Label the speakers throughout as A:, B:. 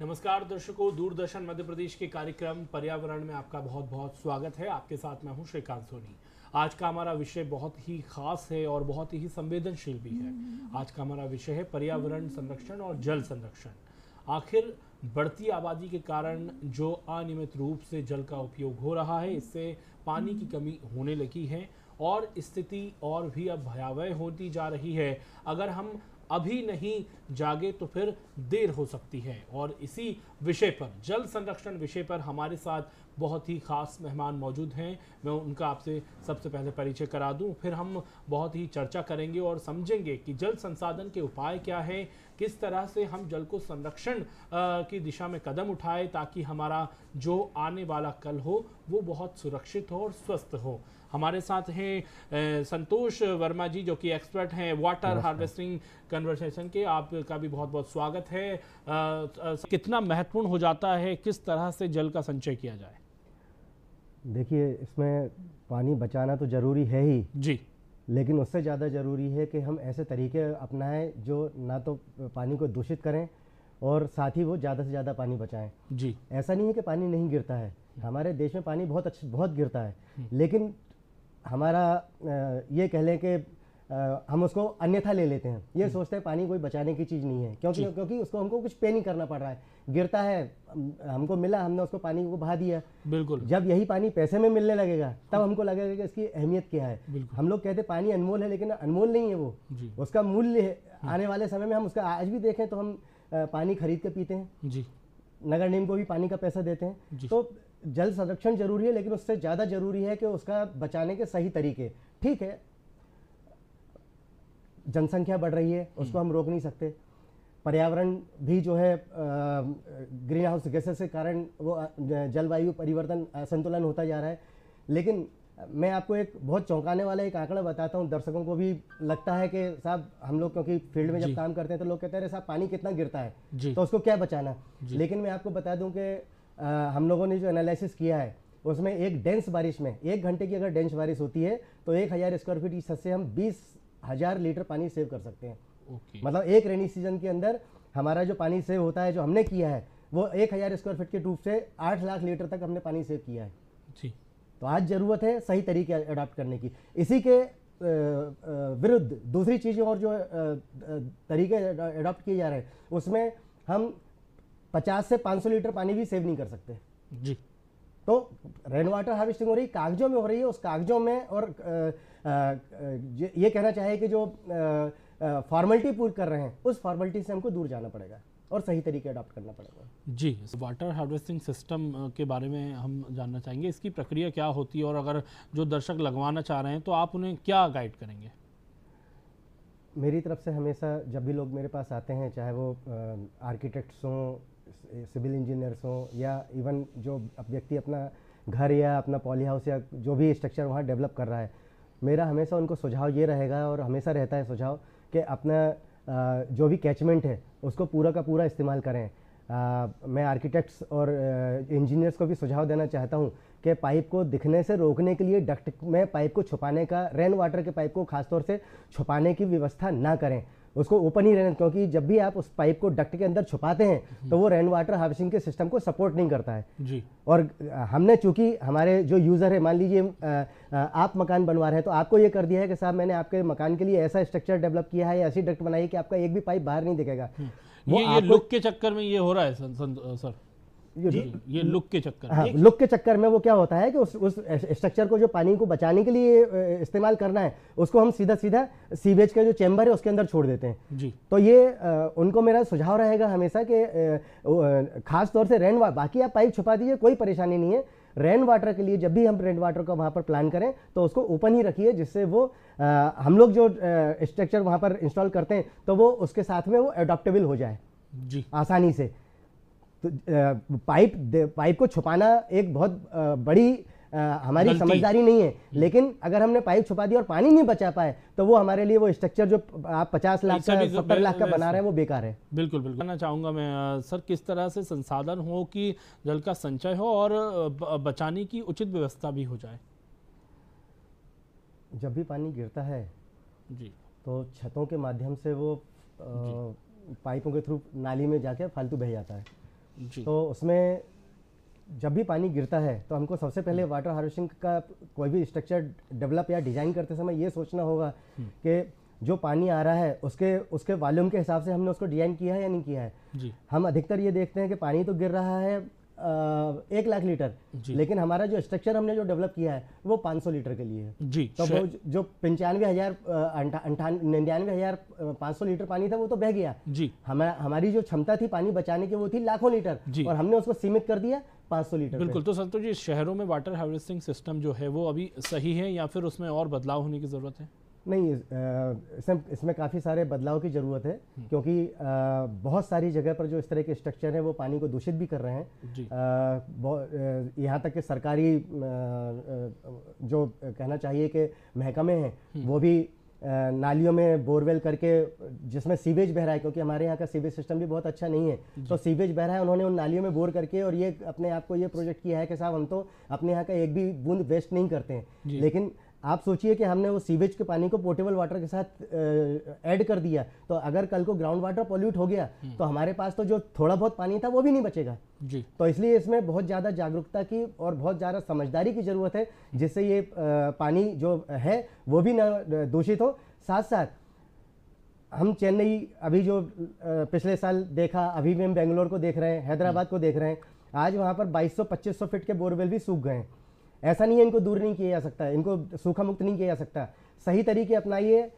A: नमस्कार दर्शकों, दूरदर्शन मध्य प्रदेश के कार्यक्रम पर्यावरण में आपका बहुत बहुत स्वागत है। आपके साथ मैं हूं श्रीकांत सोनी। आज का हमारा विषय बहुत ही खास है और बहुत ही संवेदनशील भी है। आज का हमारा विषय है पर्यावरण संरक्षण और जल संरक्षण। आखिर बढ़ती आबादी के कारण जो अनियमित रूप से जल का उपयोग हो रहा है, इससे पानी की कमी होने लगी है और स्थिति और भी अब भयावह होती जा रही है। अगर हम अभी नहीं जागे तो फिर देर हो सकती है। और इसी विषय पर, जल संरक्षण विषय पर हमारे साथ बहुत ही खास मेहमान मौजूद हैं। मैं उनका आपसे सबसे पहले परिचय करा दूं, फिर हम बहुत ही चर्चा करेंगे और समझेंगे कि जल संसाधन के उपाय क्या है, किस तरह से हम जल को संरक्षण की दिशा में कदम उठाएं ताकि हमारा जो आने वाला कल हो वो बहुत सुरक्षित हो और स्वस्थ हो। हमारे साथ हैं संतोष वर्मा जी, जो कि एक्सपर्ट हैं वाटर हार्वेस्टिंग कन्वर्सेशन के। आपका भी बहुत बहुत स्वागत है। कितना महत्वपूर्ण हो जाता है, किस तरह से जल का संचय किया जाए?
B: देखिए, इसमें पानी बचाना तो ज़रूरी है ही
A: जी,
B: लेकिन उससे ज़्यादा ज़रूरी है कि हम ऐसे तरीके अपनाएं जो ना तो पानी को दूषित करें और साथ ही वो ज़्यादा से ज़्यादा पानी बचाएं।
A: जी,
B: ऐसा नहीं है कि पानी नहीं गिरता है, हमारे देश में पानी बहुत गिरता है, लेकिन हमारा ये कह लें कि हम उसको अन्यथा ले लेते हैं। ये सोचते हैं पानी कोई बचाने की चीज़ नहीं है, क्योंकि उसको हमको कुछ पे नहीं करना पड़ रहा है। गिरता है, हमको मिला, हमने उसको पानी को बहा दिया।
A: बिल्कुल।
B: जब यही पानी पैसे में मिलने लगेगा तब हमको लगेगा कि इसकी अहमियत क्या है।
A: बिल्कुल।
B: हम लोग कहते हैं पानी अनमोल है, लेकिन अनमोल नहीं है वो,
A: जी,
B: उसका मूल्य है। आने वाले समय में हम उसका आज भी देखें तो हम पानी खरीद के पीते हैं,
A: जी,
B: नगर निगम को भी पानी का पैसा देते हैं। तो जल संरक्षण जरूरी है, लेकिन उससे ज़्यादा जरूरी है कि उसका बचाने के सही तरीके। ठीक है, जनसंख्या बढ़ रही है, उसको हम रोक नहीं सकते। पर्यावरण भी जो है ग्रीन हाउस गैसेस के कारण वो जलवायु परिवर्तन असंतुलन होता जा रहा है। लेकिन मैं आपको एक बहुत चौंकाने वाला एक आंकड़ा बताता हूँ, दर्शकों को भी लगता है कि साहब हम लोग क्योंकि फील्ड में जब काम करते हैं तो लोग कहते हैं अरे साहब पानी कितना गिरता है तो उसको क्या बचाना। लेकिन मैं आपको बता दूं कि हम लोगों ने जो एनालिसिस किया है उसमें एक डेंस बारिश में 1 घंटे की अगर डेंस बारिश होती है तो 1000 स्क्वायर फीट की छत से हम 20,000 लीटर पानी सेव कर सकते हैं। मतलब एक रेनी सीजन के अंदर हमारा जो पानी सेव होता है, जो हमने किया है वो 1000 स्क्वायर फीट के ट्यूब से 8 लाख लीटर तक हमने पानी सेव किया है। जी। तो आज ज़रूरत है सही तरीके अडॉप्ट करने की। इसी के विरुद्ध दूसरी चीज़ और जो तरीके अडॉप्ट किए जा रहे हैं उसमें हम 50 से 500 लीटर पानी भी सेव नहीं कर सकते। जी। तो रेन वाटर हार्वेस्टिंग हो रही, कागजों में हो रही है, उस कागजों में और ये कहना चाहे कि जो फॉर्मेलिटी पूरी कर रहे हैं उस फॉर्मेलिटी से हमको दूर जाना पड़ेगा और सही तरीके अडॉप्ट करना पड़ेगा। जी,
A: वाटर हार्वेस्टिंग सिस्टम के बारे में हम जानना चाहेंगे, इसकी प्रक्रिया क्या होती है और अगर जो दर्शक लगवाना चाह रहे हैं तो आप उन्हें क्या गाइड करेंगे?
B: मेरी तरफ से हमेशा जब भी लोग मेरे पास आते हैं, चाहे वो आर्किटेक्ट्स हों, सिविल इंजीनियर्स हों या इवन जो व्यक्ति अपना घर या अपना पॉली हाउस या जो भी स्ट्रक्चर वहाँ डेवलप कर रहा है, मेरा हमेशा उनको सुझाव ये रहेगा और हमेशा रहता है सुझाव कि अपना जो भी कैचमेंट है उसको पूरा का पूरा इस्तेमाल करें। मैं आर्किटेक्ट्स और इंजीनियर्स को भी सुझाव देना चाहता हूँ कि पाइप को दिखने से रोकने के लिए डक्ट में पाइप को छुपाने का, रेन वाटर के पाइप को खासतौर से छुपाने की व्यवस्था ना करें, उसको ओपन ही रहने, क्योंकि जब भी आप उस पाइप को डक्ट के अंदर छुपाते हैं तो वो रेन वाटर हार्वेस्टिंग के सिस्टम को सपोर्ट नहीं करता है। जी। और हमने चूंकि हमारे जो यूज़र है, मान लीजिए आप मकान बनवा रहे हैं तो आपको ये कर दिया है कि साहब मैंने आपके मकान के लिए ऐसा स्ट्रक्चर डेवलप किया है, ऐसी डक्ट बनाई कि आपका एक भी पाइप बाहर नहीं दिखेगा।
A: ये लुक के चक्कर में ये हो रहा है सर। ये लुक के चक्कर में,
B: हाँ, लुक के चक्कर में वो क्या होता है कि उस स्ट्रक्चर को जो पानी को बचाने के लिए इस्तेमाल करना है उसको हम सीधा सीवेज का जो चैम्बर है उसके अंदर छोड़ देते हैं। जी। तो ये उनको मेरा सुझाव रहेगा हमेशा कि खास तौर से बाकी आप पाइप छुपा दीजिए, कोई परेशानी नहीं है। रेन वाटर के लिए जब भी हम रेन वाटर का वहाँ पर प्लान करें तो उसको ओपन ही रखिए, जिससे वो हम लोग जो स्ट्रक्चर वहाँ पर इंस्टॉल करते हैं तो वो उसके साथ में वो एडॉप्टेबल हो जाए। जी। आसानी से। तो पाइप को छुपाना एक बहुत बड़ी हमारी समझदारी नहीं है, लेकिन अगर हमने पाइप छुपा दिया और पानी नहीं बचा पाए तो वो हमारे लिए वो स्ट्रक्चर जो आप 50 लाख का 70 लाख का बना रहे हैं वो बेकार है।
A: बिल्कुल बिल्कुल। कहना चाहूँगा मैं सर, किस तरह से संसाधन हो कि जल का संचय हो और बचाने की उचित व्यवस्था भी हो जाए?
B: जब भी पानी गिरता है जी तो छतों के माध्यम से वो पाइपों के थ्रू नाली में जाके फालतू बह जाता है।
A: जी।
B: तो उसमें जब भी पानी गिरता है तो हमको सबसे पहले वाटर हार्वेस्टिंग का कोई भी स्ट्रक्चर डेवलप या डिज़ाइन करते समय ये सोचना होगा कि जो पानी आ रहा है उसके उसके वॉल्यूम के हिसाब से हमने उसको डिज़ाइन किया है या नहीं किया है।
A: जी।
B: हम अधिकतर ये देखते हैं कि पानी तो गिर रहा है 1 लाख लीटर, लेकिन हमारा जो स्ट्रक्चर हमने जो डेवलप किया है वो 500 लीटर के लिए है।
A: जी।
B: तो वो जो 99,500 लीटर पानी था वो तो बह गया।
A: जी।
B: हमारी जो क्षमता थी पानी बचाने की वो थी लाखों लीटर, और हमने उसको सीमित कर दिया 500 लीटर।
A: बिल्कुल। तो संतोष जी, शहरों में वाटर हार्वेस्टिंग सिस्टम जो है वो अभी सही है या फिर उसमें और बदलाव होने की ज़रूरत है? नहीं,
B: इसमें काफ़ी सारे बदलाव की ज़रूरत है, क्योंकि बहुत सारी जगह पर जो इस तरह के स्ट्रक्चर हैं वो पानी को दूषित भी कर रहे हैं। यहाँ तक कि सरकारी जो कहना चाहिए कि महकमे हैं वो भी नालियों में बोरवेल करके जिसमें सीवेज बह रहा है, क्योंकि हमारे यहाँ का सीवेज सिस्टम भी बहुत अच्छा नहीं है, तो सीवेज बह रहा है, उन्होंने उन नालियों में बोर करके और ये अपने आप को ये प्रोजेक्ट किया है कि साहब हम तो अपने यहाँ का एक भी बूंद वेस्ट नहीं करते हैं। लेकिन आप सोचिए कि हमने वो सीवेज के पानी को पोर्टेबल वाटर के साथ ऐड कर दिया, तो अगर कल को ग्राउंड वाटर पॉल्यूट हो गया तो हमारे पास तो जो थोड़ा बहुत पानी था वो भी नहीं बचेगा। जी। तो इसलिए इसमें बहुत ज़्यादा जागरूकता की और बहुत ज़्यादा समझदारी की ज़रूरत है, जिससे ये पानी जो है वो भी ना दूषित हो। साथ साथ हम चेन्नई अभी जो पिछले साल देखा, अभी भी हम बेंगलोर को देख रहे हैं, हैदराबाद को देख रहे हैं, आज वहाँ पर 2200-2500 फीट के बोरवेल भी सूख गए हैं। ऐसा नहीं है इनको दूर नहीं किया जा सकता, इनको सूखा मुक्त नहीं किया जा सकता। सही तरीके अपनाइए,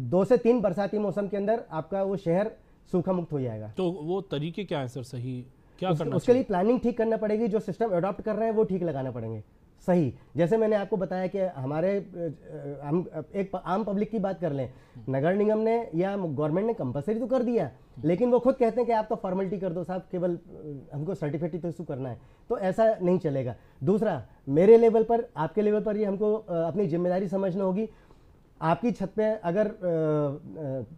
B: 2 से 3 बरसाती मौसम के अंदर आपका वो शहर सूखा मुक्त हो जाएगा।
A: तो वो तरीके क्या है सर, सही क्या करना
B: उसके लिए प्लानिंग ठीक करना पड़ेगी, जो सिस्टम अडॉप्ट कर रहे हैं वो ठीक लगाना पड़ेंगे। सही, जैसे मैंने आपको बताया कि हम एक आम पब्लिक की बात कर लें, नगर निगम ने या गवर्नमेंट ने कंपलसरी तो कर दिया, लेकिन वो खुद कहते हैं कि आप तो फॉर्मेलिटी कर दो साहब, केवल हमको सर्टिफिकेट तो इशू करना है, तो ऐसा नहीं चलेगा। दूसरा, मेरे लेवल पर, आपके लेवल पर ये हमको अपनी जिम्मेदारी समझना होगी। आपकी छत पे अगर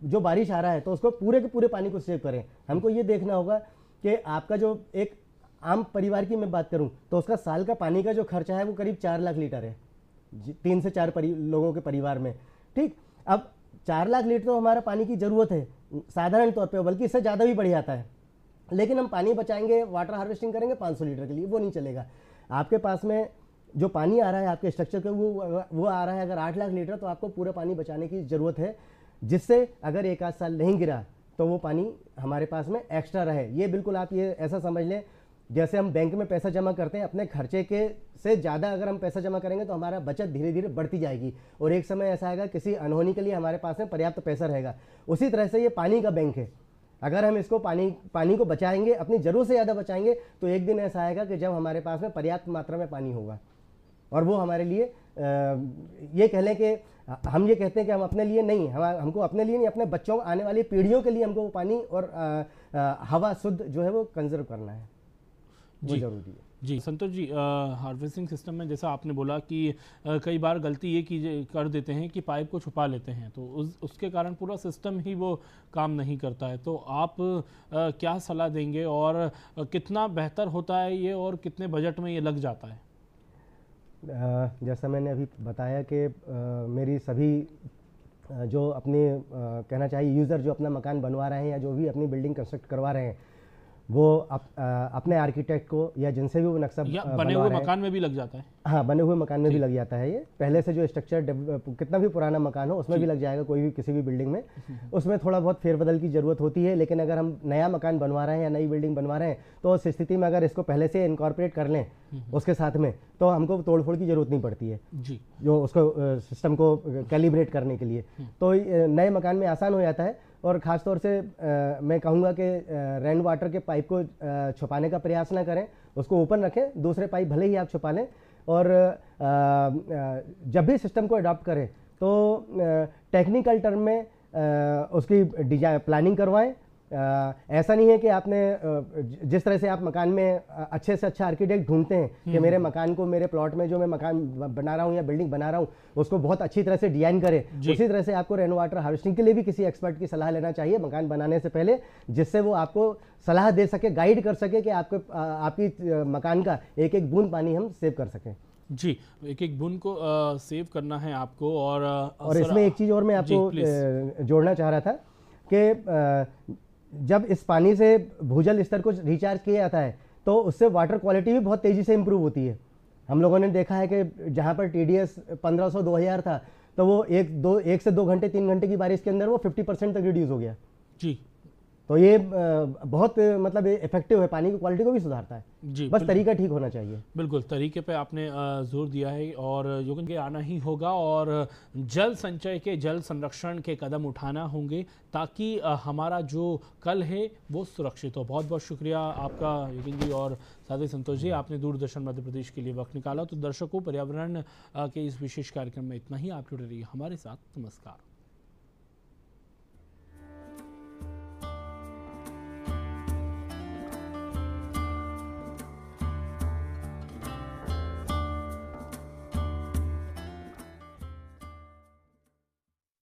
B: जो बारिश आ रहा है तो उसको पूरे के पूरे पानी को सेव करें। हमको ये देखना होगा कि आपका जो एक आम परिवार की मैं बात करूं तो उसका साल का पानी का जो खर्चा है वो करीब 4 लाख लीटर है, 3 से 4 लोगों के परिवार में। ठीक, अब 4 लाख लीटर तो हमारा पानी की ज़रूरत है साधारण तौर पे, बल्कि इससे ज़्यादा भी बढ़ जाता है, लेकिन हम पानी बचाएंगे, वाटर हार्वेस्टिंग करेंगे 500 लीटर के लिए, वो नहीं चलेगा। आपके पास में जो पानी आ रहा है आपके स्ट्रक्चर का वो आ रहा है अगर 8 लाख लीटर, तो आपको पूरा पानी बचाने की ज़रूरत है, जिससे अगर 1 आध साल नहीं गिरा तो वो पानी हमारे पास में एक्स्ट्रा रहे। ये बिल्कुल आप ये ऐसा समझ लें जैसे हम बैंक में पैसा जमा करते हैं, अपने खर्चे के से ज़्यादा अगर हम पैसा जमा करेंगे तो हमारा बचत धीरे धीरे बढ़ती जाएगी, और एक समय ऐसा आएगा किसी अनहोनी के लिए हमारे पास में पर्याप्त पैसा रहेगा। उसी तरह से ये पानी का बैंक है, अगर हम इसको पानी को बचाएंगे, अपनी ज़रूरत से ज़्यादा बचाएंगे, तो एक दिन ऐसा आएगा कि जब हमारे पास में पर्याप्त मात्रा में पानी होगा, और वो हमारे लिए ये कह लें कि हम ये कहते हैं कि हम अपने लिए नहीं, हमको अपने लिए नहीं, अपने बच्चों, आने वाली पीढ़ियों के लिए हमको वो पानी और हवा शुद्ध जो है वो कंजर्व करना है, वो जरूरी है।
A: जी संतोष जी, हार्वेस्टिंग सिस्टम में जैसा आपने बोला कि कई बार गलती ये कर देते हैं कि पाइप को छुपा लेते हैं, तो उसके कारण पूरा सिस्टम ही वो काम नहीं करता है। तो आप क्या सलाह देंगे, और कितना बेहतर होता है ये, और कितने बजट में ये लग जाता है?
B: जैसा मैंने अभी बताया कि मेरी सभी जो अपने कहना चाहिए यूज़र जो अपना मकान बनवा रहे हैं या जो भी अपनी बिल्डिंग कंस्ट्रक्ट करवा रहे हैं, वो अपने आर्किटेक्ट को या जिनसे भी वो नक्शा
A: बने हुए मकान में भी लग जाता है।
B: हाँ, बने हुए मकान में भी लग जाता है। ये पहले से जो स्ट्रक्चर कितना भी पुराना मकान हो उसमें भी लग जाएगा, कोई भी किसी भी बिल्डिंग में। उसमें थोड़ा बहुत फेरबदल की ज़रूरत होती है, लेकिन अगर हम नया मकान बनवा रहे हैं या नई बिल्डिंग बनवा रहे हैं तो उस स्थिति में अगर इसको पहले से इनकॉर्पोरेट कर लें उसके साथ में, तो हमको तोड़फोड़ की ज़रूरत नहीं पड़ती है जी, जो उसको सिस्टम को कैलिब्रेट करने के लिए। तो नए मकान में आसान हो जाता है। और ख़ास तौर से मैं कहूँगा कि रेन वाटर के पाइप को छुपाने का प्रयास ना करें, उसको ओपन रखें, दूसरे पाइप भले ही आप छुपा लें। और जब भी सिस्टम को अडॉप्ट करें तो टेक्निकल टर्म में उसकी डिजाइन प्लानिंग करवाएं। ऐसा नहीं है कि आपने जिस तरह से आप मकान में अच्छे से अच्छा आर्किटेक्ट ढूंढते हैं कि मेरे मकान को, मेरे प्लॉट में जो मैं मकान बना रहा हूँ या बिल्डिंग बना रहा हूँ उसको बहुत अच्छी तरह से डिजाइन करें, उसी तरह से आपको रेन वाटर हार्वेस्टिंग के लिए भी किसी एक्सपर्ट की सलाह लेना चाहिए मकान बनाने से पहले, जिससे वो आपको सलाह दे सके, गाइड कर सके कि आपकी मकान का एक एक बूंद पानी हम सेव कर सकें।
A: जी, एक एक बूंद को सेव करना है आपको। और
B: इसमें एक चीज़ और मैं आपको जोड़ना चाह रहा था कि जब इस पानी से भूजल स्तर को रिचार्ज किया जाता है तो उससे वाटर क्वालिटी भी बहुत तेज़ी से इम्प्रूव होती है। हम लोगों ने देखा है कि जहाँ पर TDS 1500-2000 था तो वो 1 से 2 घंटे 3 घंटे की बारिश के अंदर वो 50% तक रिड्यूस हो गया
A: जी।
B: तो ये बहुत मतलब इफेक्टिव है, पानी की क्वालिटी को भी सुधारता है
A: जी,
B: बस तरीका ठीक होना चाहिए।
A: बिल्कुल तरीके पे आपने जोर दिया है और जो कि आना ही होगा और जल संचय के जल संरक्षण के कदम उठाना होंगे ताकि हमारा जो कल है वो सुरक्षित हो। बहुत बहुत शुक्रिया आपका योगिन जी और साथ ही संतोष जी, आपने दूरदर्शन मध्य प्रदेश के लिए वक्त निकाला। तो दर्शकों, पर्यावरण के इस विशेष कार्यक्रम में इतना ही। आप जुड़े रहिए हमारे साथ। नमस्कार।